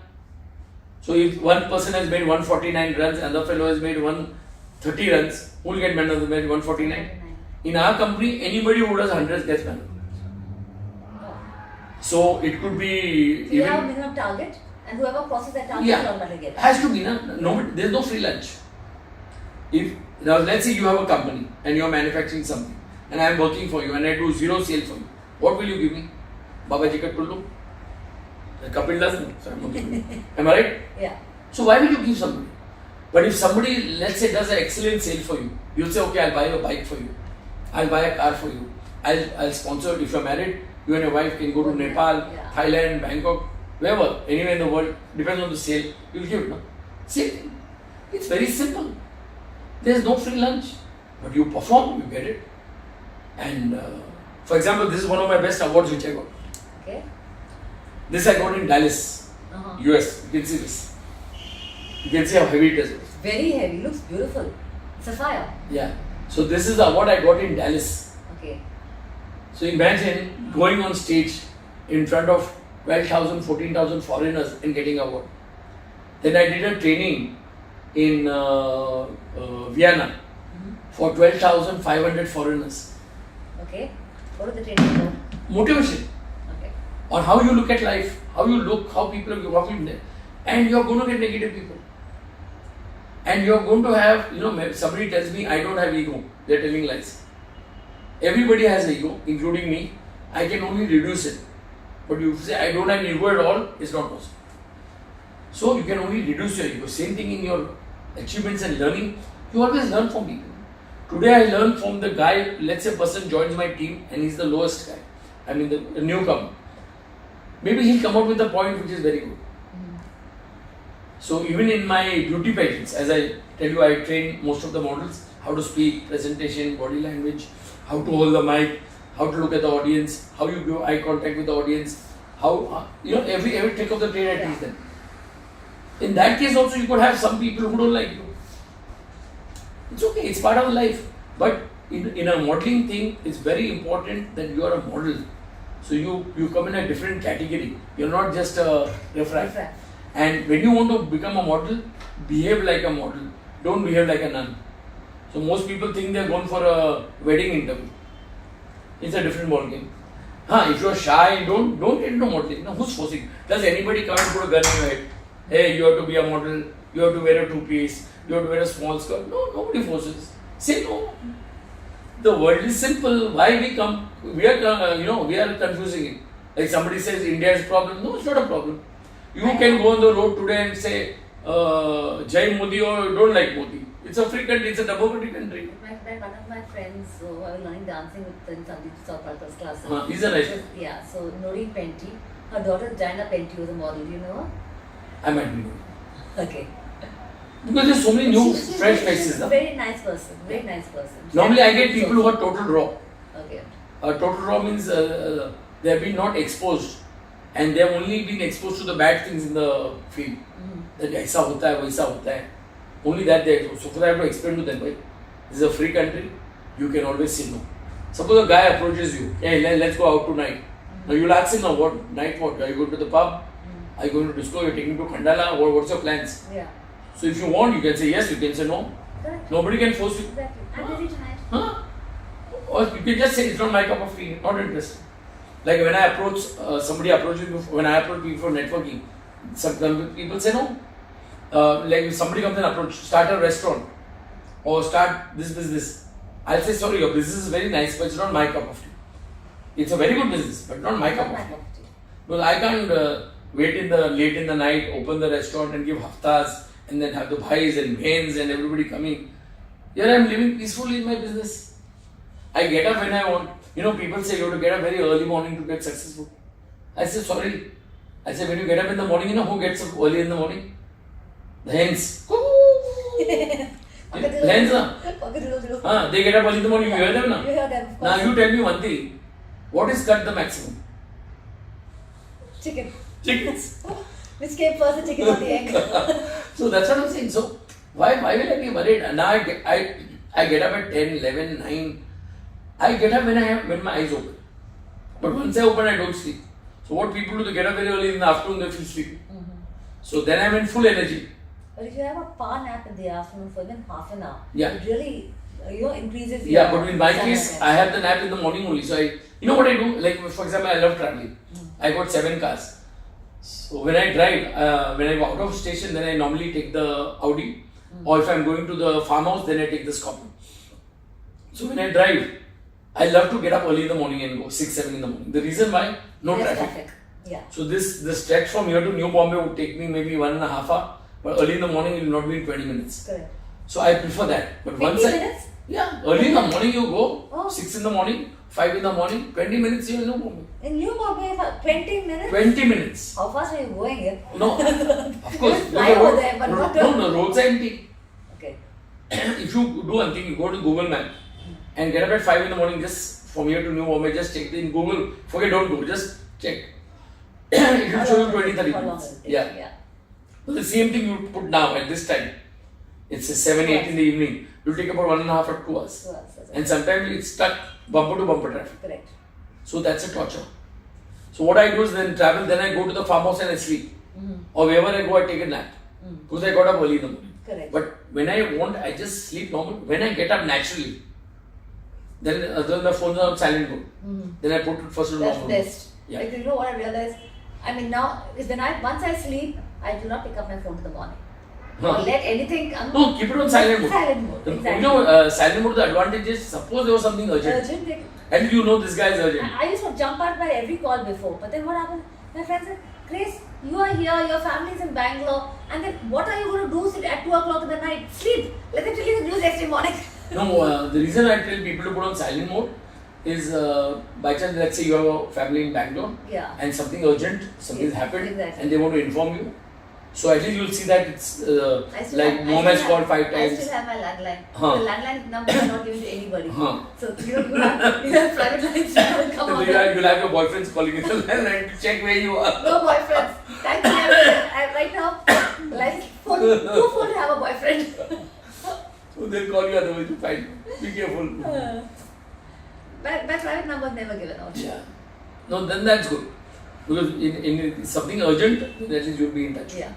So if one person has made 149 runs, another fellow has made 130 runs, who will get man of the match? 149. In our company, anybody who does 100 gets man of the match. So it could be. So you have a minimum target, and whoever crosses that target will automatically get it. Has to be, there's no free lunch. Now let's say you have a company and you're manufacturing something, and I'm working for you and I do 0 sale for you. What will you give me? Babaji ka tullu? Kapil doesn't, so I'm not giving you. Am I right? Yeah. So why will you give somebody? But if somebody, let's say, does an excellent sale for you, you'll say, okay, I'll buy a bike for you. I'll buy a car for you. I'll sponsor it. If you're married, you and your wife can go to Nepal, Thailand, Bangkok, wherever, anywhere in the world, depends on the sale, you'll give it. No? Same thing. It's very simple. There's no free lunch. But you perform, you get it. And for example, this is one of my best awards which I got. Okay. This I got in Dallas, US. You can see this. You can see how heavy it is. It's very heavy, looks beautiful. Sapphire. Yeah. So this is the award I got in Dallas. Okay. So imagine going on stage in front of 12,000, 14,000 foreigners and getting an award. Then I did a training in Vienna for 12,500 foreigners. Okay. What is the training for? Motivation. Okay. On how you look at life, how you look, how people are walking there. And you're going to get negative people. And you're going to have, somebody tells me I don't have ego. They're telling lies. Everybody has ego, including me. I can only reduce it. But you say I don't have ego at all, it's not possible. So you can only reduce your ego. Same thing in your achievements and learning. You always learn from people. Today I learned from the guy, let's say a person joins my team and he's the lowest guy. I mean the newcomer. Maybe he'll come out with a point which is very good. So even in my beauty pageants, as I tell you, I train most of the models, how to speak, presentation, body language, how to hold the mic, how to look at the audience, how you give eye contact with the audience, how, every trick of the trade I teach them. In that case also you could have some people who don't like you. It's okay, it's part of life. But in a modeling thing, it's very important that you are a model. So you come in a different category. You're not just a refract. And when you want to become a model, behave like a model. Don't behave like a nun. So most people think they're going for a wedding interview. It's a different ball game. If you're shy, don't get into modeling. Now, who's forcing? Does anybody come and put a gun in your head? Hey, you have to be a model. You have to wear a two-piece. You have to wear a small skirt. No, nobody forces. Say no. The world is simple. Why we come? We are confusing it. Like somebody says India is a problem. No, it's not a problem. You can go on the road today and say, Jai Modi or don't like Modi. It's a free country, it's a democratic country. One of my friends, so I was learning dancing with in Sandeep Saupalkar's classes. He's a nice. Yeah, so Noreen Penty, her daughter Jaina Penty was a model, you know her? I might be. Okay. Because there's so many new She's fresh she's faces. a very nice person, very nice person. Normally I get people who are total raw. Okay. Total raw means they have been not exposed and they have only been exposed to the bad things in the field. That ऐसा होता है वैसा होता है. Only that they exposed. So for that I have to explain to them, right? This is a free country. You can always say no. Suppose a guy approaches you, hey, let's go out tonight. Now you'll ask him, now what night? What are you going to the pub? Are you going to disco? You're taking to Khandala? What's your plans? Yeah. So if you want, you can say yes. You can say no. Correct. Nobody can force you. Exactly. I'm busy tonight. Huh? Or you can just say it's not my cup of tea, not interested. Like when I approach, somebody approaches me, when I approach people for networking, some people say no. Like if somebody comes and approach, start a restaurant or start this business. I'll say, sorry, your business is very nice, but it's not my cup of tea. It's a very good business, but not my cup of tea. Because I can't wait late in the night, open the restaurant and give haftas and then have the bhais and bhens and everybody coming. Here I am living peacefully in my business. I get up when I want. You know, people say you have to get up very early morning to get successful. I say, sorry. I say, when you get up in the morning, you know who gets up early in the morning? The hens. The hens, they get up early in the morning. You hear them now? You hear them, of course. Now you tell me one thing. What is cut the maximum? Chicken. Chickens. Which came first, the chicken or the egg? So that's what I'm saying. So why will I be worried? Now I get up at 10, 11, 9. I get up when my eyes open. But once I open, I don't sleep. So what people do, they get up very early in the afternoon, they feel sleepy. So then I'm in full energy. But if you have a power nap in the afternoon for even half an hour, Yeah. it really increases Yeah, your but in my stamina. case, I have the nap in the morning only. So you know what I do? Like for example, I love traveling. I got 7 cars. So when I drive, when I go out of station, then I normally take the Audi. Or if I'm going to the farmhouse, then I take the Scorpio. So when I drive, I love to get up early in the morning and go 6, 7 in the morning. The reason why? No Less traffic. Yeah. So the stretch from here to New Bombay would take me maybe 1.5 hours. But early in the morning, it will not be in 20 minutes. Correct. So I prefer that. But 20 minutes? Yeah, early in the morning you go, Oh. 6 in the morning, 5 in the morning, 20 minutes you're in New Bombay. In New Bombay, 20 minutes? 20 minutes. How fast are you going here? No, of course. Fly over there, but not no, roads are empty. Okay. If you do one thing, you go to Google Map and get up at 5 in the morning, just from here to New Bombay, just check in Google. Forget, don't go, just check. It will show you 20, 30 minutes. Yeah. So the same thing you put now at this time. It's 7, 8 in the evening. It will take about 1.5 or 2 hours. 2 hours. And sometimes it's stuck bumper to bumper traffic. Correct. So that's a torture. So what I do is then travel, then I go to the farmhouse and I sleep. Or wherever I go, I take a nap. Because I got up early in the morning. Correct. But when I want, I just sleep normal. When I get up naturally, then the phones are on silent mode. Then I put it first on That's normal. best. Yeah. Like, you know what I realized? I mean, now, is once I sleep, I do not pick up my phone in the morning. Or let anything come. No, keep it on silent mode. Silent mode, exactly. You know, silent mode, the advantage is, suppose there was something urgent. And you know this guy is urgent. I used to jump out by every call before. But then what happened? My friend said, Grace, you are here, your family is in Bangalore. And then what are you going to do at 2 o'clock in the night? Sleep. Let them tell you the news next morning. No, the reason I tell people to put on silent mode is by chance, let's say you have a family in Bangalore and something urgent, something has happened and they want to inform you. So at least you'll see that it's like mom has called 5 times. I still have my landline. The landline number is not given to anybody. So you have private lines. Come on. You'll have your boyfriends calling you the landline to check where you are. No boyfriends. Thank you. Right now, life is too full to have a boyfriend. So they'll call you otherwise you find. Be careful. My private number is never given out. Yeah. No, then that's good. Because in something urgent, then at least you'll be in touch. Yeah.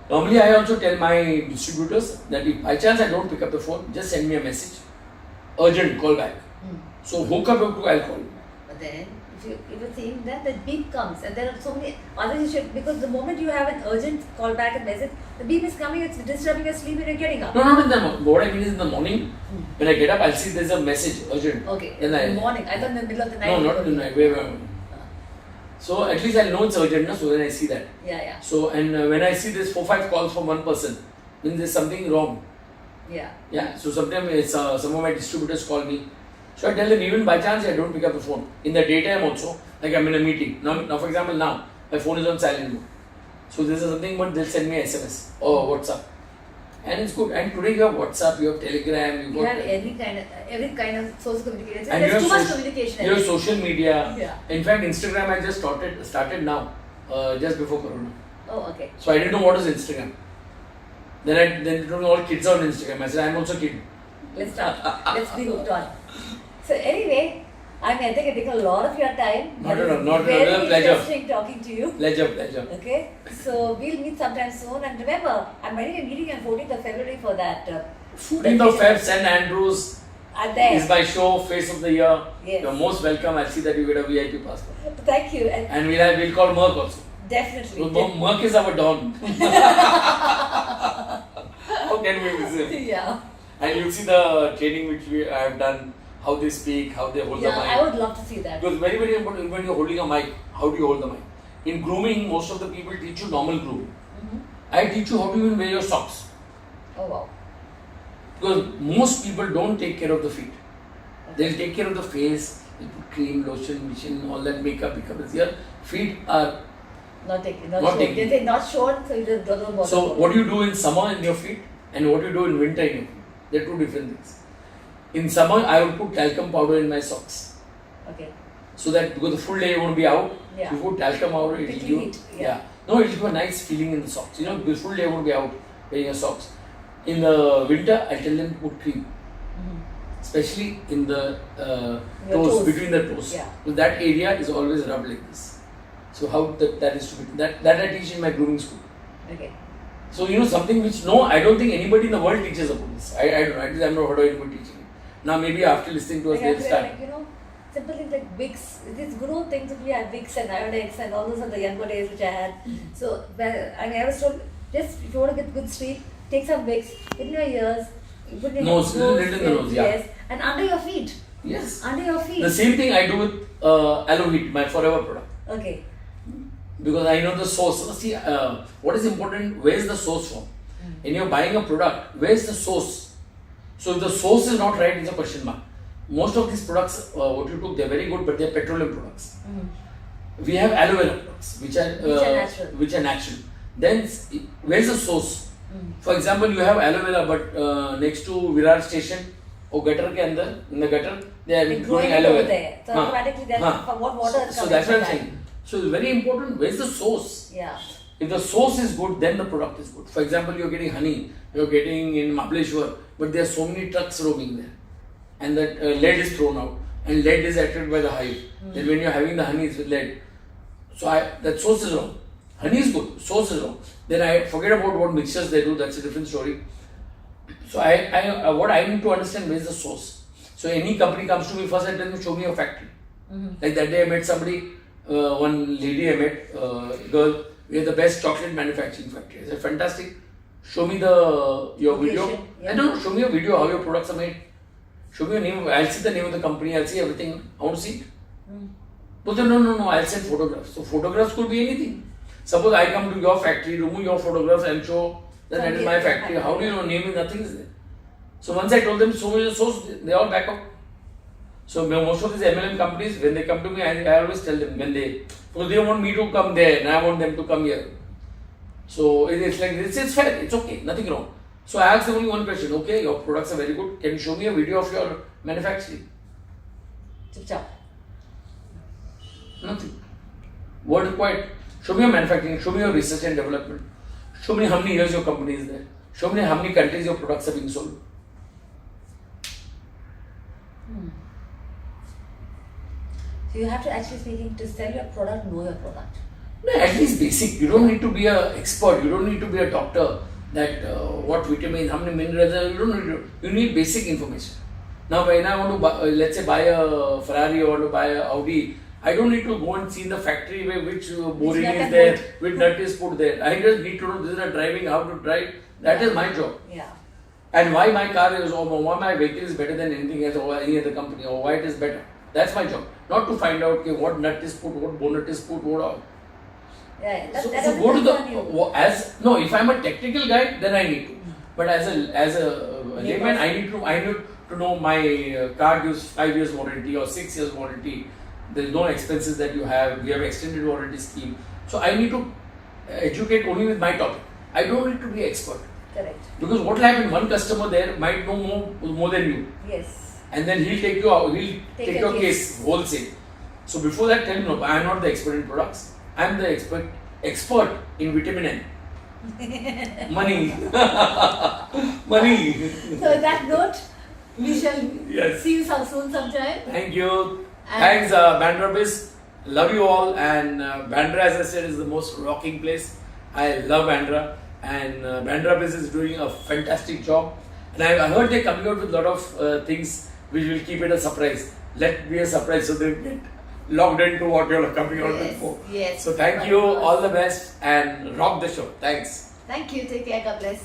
Normally, I also tell my distributors that if by chance I don't pick up the phone, just send me a message. Urgent, call back. So hook up, I'll call you. But then, if you're saying that, the beep comes, and there are so many other issues. Because the moment you have an urgent call back and message, the beep is coming, it's disturbing your sleep and you're getting up. No, not in the morning. What I mean is in the morning, when I get up, I'll see there's a message, urgent. Okay, Then in the morning. I thought in the middle of the night. No, not in the night. Where So at least I know it's urgent, so when I see that. Yeah. So and when I see this 4-5 calls from one person, means there's something wrong. Yeah. So sometimes it's some of my distributors call me. So I tell them even by chance I don't pick up the phone. In the daytime also, like I'm in a meeting. Now for example now, my phone is on silent mode. So this is something, but they'll send me SMS or WhatsApp. And it's good. And today you have WhatsApp, you have Telegram, You have every kind of source of communication. and There's you too have much communication. you have social media. Yeah. In fact, Instagram I just started now, just before Corona. Oh, okay. So I didn't know what is Instagram. Then they told me all kids are on Instagram. I said I'm also kid. Let's start. Let's be hooked on. So anyway, I think I take a lot of your time. Not at all. Not at all. Very Pleasure. interesting talking to you. Pleasure. Okay, so we'll meet sometime soon. And remember, I'm running a meeting on 14th of February for that. 14th of Feb, St. Andrews I'm there. is my show, Face of the Year. Yes. You're most welcome. I'll see that you get a VIP passport. Thank you. And And we'll call Merck also. definitely. So Merck is our don. How can we miss him? Yeah. And you'll see the training which I have done, how they speak, how they hold the Yeah, mic. I would love to see that. Because very, very important when you're holding a mic, how do you hold the mic? In grooming, most of the people teach you normal grooming. I teach you how to even wear your socks. Oh wow. Because most people don't take care of the feet. They'll take care of the face, they put cream, lotion, mission, all that makeup is here. Feet are Not taken. Not Shown. taken. They say not shown, so you just don't bother. so what you do in summer in your feet and what you do in winter in your feet. They're two different things. In summer I would put talcum powder in my socks. Okay. So that because the full day you won't be out, Yeah. you put talcum powder, it will Quickly give heat, yeah. No, it will give a nice feeling in the socks. You know, the full day you won't be out wearing your socks. In the winter, I tell them to put cream. Especially in the toes, between the toes. Yeah. So that area is always rubbed like this. So how that is to be, that I teach in my grooming school. Okay. So you know something which I don't think anybody in the world teaches about this. I've not heard of anybody teaching it. Now maybe after listening to us they'll start. Like, simple things like wigs, these good old things that we had, wigs and iodex and all those are the younger days which I had. So I was told, just if you want to get good sleep, take some wigs, put in your ears, put in your Nose, little in the nose, yeah. Yes, and under your feet. Yes. Under your feet. The same thing I do with Aloe Heat, my forever product. Okay. Because I know the source. See, what is important, where is the source from? When you're buying a product, where is the source? So if the source is not right, it's a question mark. Most of these products, what you took, they're very good, but they're petroleum products. We have aloe vera products, which are natural. Then, where's the source? For example, you have aloe vera, but next to Virar station, or gutter ke andar, in the gutter, they are growing aloe vera. There. So automatically that's from what water is So coming that's what I'm from saying. So it's very important, where's the source? Yeah. If the source is good, then the product is good. For example, you're getting honey, you're getting in Mahabaleshwar, but there are so many trucks roaming there. And that lead is thrown out. And lead is attracted by the hive. Then when you're having the honey, it's with lead. So that source is wrong. Honey is good, source is wrong. Then I forget about what mixtures they do, that's a different story. So what I need to understand is the source. So any company comes to me, first I tell them, show me your factory. Like that day I met somebody, one lady I met, girl, we have the best chocolate manufacturing factory. I said, fantastic. Show me your video. Yeah. I don't know, show me a video how your products are made. Show me your name. I'll see the name of the company. I'll see everything. I want to see it. But then, no. I'll send photographs. So photographs could be anything. Suppose I come to your factory, remove your photographs and show that is my factory. How do you know? Name is nothing is there. So once I told them, show me your source, they all back up. So most of these MLM companies, when they come to me, I always tell them because they want me to come there and I want them to come here. So it's like this. It's fair. It's okay. Nothing wrong. So I asked them only one question. Okay, your products are very good. Can you show me a video of your manufacturing? Chip-chop. Nothing. Word required. Show me your manufacturing. Show me your research and development. Show me how many years your company is there. Show me how many countries your products are being sold. So you have to actually speaking to sell your product, know your product. No, at least basic. You don't need to be an expert. You don't need to be a doctor. That what vitamins, how many minerals, you don't need to. You need basic information. Now, when I want to buy, let's say buy a Ferrari or to buy a Audi, I don't need to go and see in the factory where which boring is there, which nut is put there. I just need to know this is a driving, how to drive. That is my job. Yeah. And why my car is, or why my vehicle is better than anything else or any other company, or why it is better. That's my job. Not to find out okay, what nut is put, what bonnet is put, what. Yeah, that So doesn't go to concern you. no. If I'm a technical guy, then I need to. But as a layman, I need to know my car gives 5 years warranty or 6 years warranty. There's no expenses that you have. We have extended warranty scheme. So I need to educate only with my topic. I don't need to be expert. Correct. Because what will happen? One customer there might know more than you, Yes. and then he'll take you out. He'll take your case wholesale. So before that, tell him no. I am not the expert in products. I am the expert in vitamin N. Money. Money. So on that note, we shall Yes. see you soon sometime. Thank you. And- Thanks, Bandra Biz. Love you all. And Bandra, as I said, is the most rocking place. I love Bandra. And Bandra Biz is doing a fantastic job. And I heard they're coming out with a lot of things which will keep it a surprise. Let be a surprise so they get logged into what you're coming out with for. Yes. So thank you. All the best. And rock the show. Thanks. Thank you. Take care. God bless.